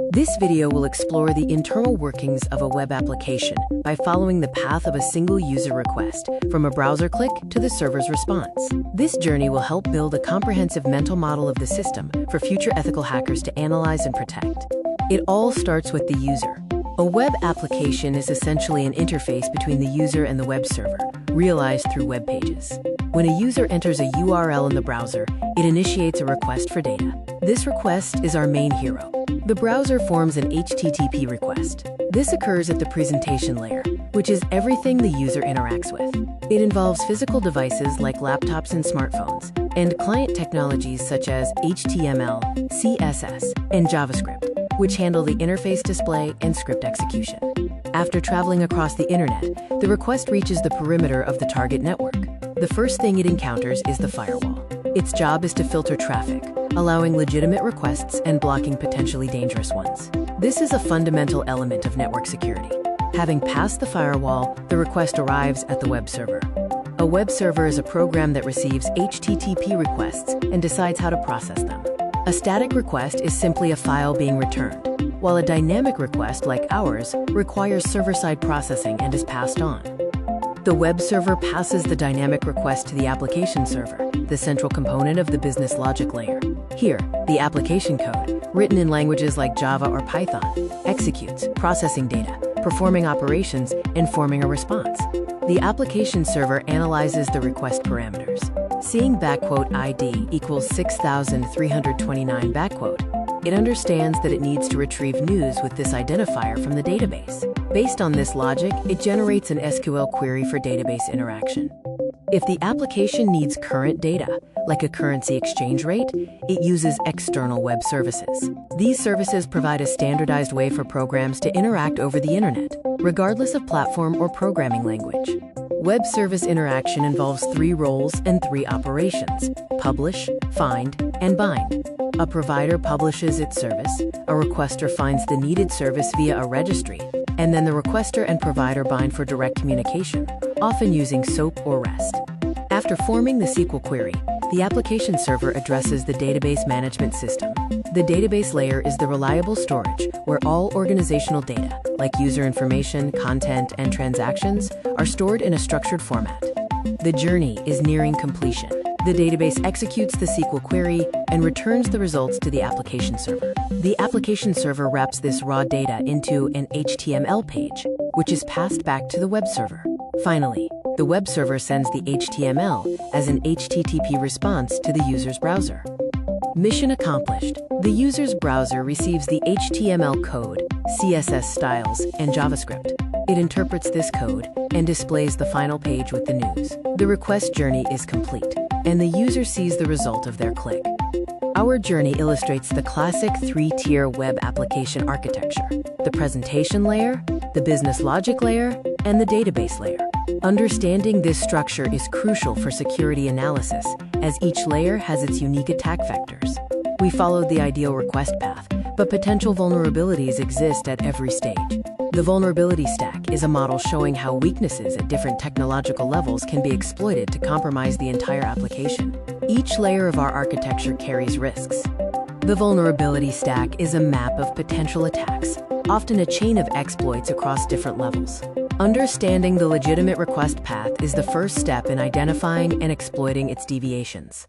This video will explore the internal workings of a web application by following the path of a single user request, from a browser click to the server's response. This journey will help build a comprehensive mental model of the system for future ethical hackers to analyze and protect. It all starts with the user. A web application is essentially an interface between the user and the web server, realized through web pages. When a user enters a URL in the browser, it initiates a request for data. This request is our main hero. The browser forms an HTTP request. This occurs at the presentation layer, which is everything the user interacts with. It involves physical devices like laptops and smartphones, and client technologies such as HTML, CSS, and JavaScript, which handle the interface display and script execution. After traveling across the internet, the request reaches the perimeter of the target network. The first thing it encounters is the firewall. Its job is to filter traffic, allowing legitimate requests and blocking potentially dangerous ones. This is a fundamental element of network security. Having passed the firewall, the request arrives at the web server. A web server is a program that receives HTTP requests and decides how to process them. A static request is simply a file being returned, while a dynamic request, like ours, requires server-side processing and is passed on. The web server passes the dynamic request to the application server, the central component of the business logic layer. Here, the application code, written in languages like Java or Python, executes, processing data, performing operations, and forming a response. The application server analyzes the request parameters. Seeing "ID equals 6329 it understands that it needs to retrieve news with this identifier from the database. Based on this logic, it generates an SQL query for database interaction. If the application needs current data, like a currency exchange rate, it uses external web services. These services provide a standardized way for programs to interact over the internet, regardless of platform or programming language. Web service interaction involves 3 roles and 3 operations: publish, find, and bind. A provider publishes its service, a requester finds the needed service via a registry, and then the requester and provider bind for direct communication, often using SOAP or REST. After forming the SQL query, the application server addresses the database management system. The database layer is the reliable storage where all organizational data, like user information, content, and transactions, are stored in a structured format. The journey is nearing completion. The database executes the SQL query and returns the results to the application server. The application server wraps this raw data into an HTML page, which is passed back to the web server. Finally, the web server sends the HTML as an HTTP response to the user's browser. Mission accomplished. The user's browser receives the HTML code, CSS styles, and JavaScript. It interprets this code and displays the final page with the news. The request journey is complete, and the user sees the result of their click. Our journey illustrates the classic 3-tier web application architecture: the presentation layer, the business logic layer, and the database layer. Understanding this structure is crucial for security analysis, as each layer has its unique attack vectors. We followed the ideal request path, but potential vulnerabilities exist at every stage. The vulnerability stack is a model showing how weaknesses at different technological levels can be exploited to compromise the entire application. Each layer of our architecture carries risks. The vulnerability stack is a map of potential attacks, often a chain of exploits across different levels. Understanding the legitimate request path is the first step in identifying and exploiting its deviations.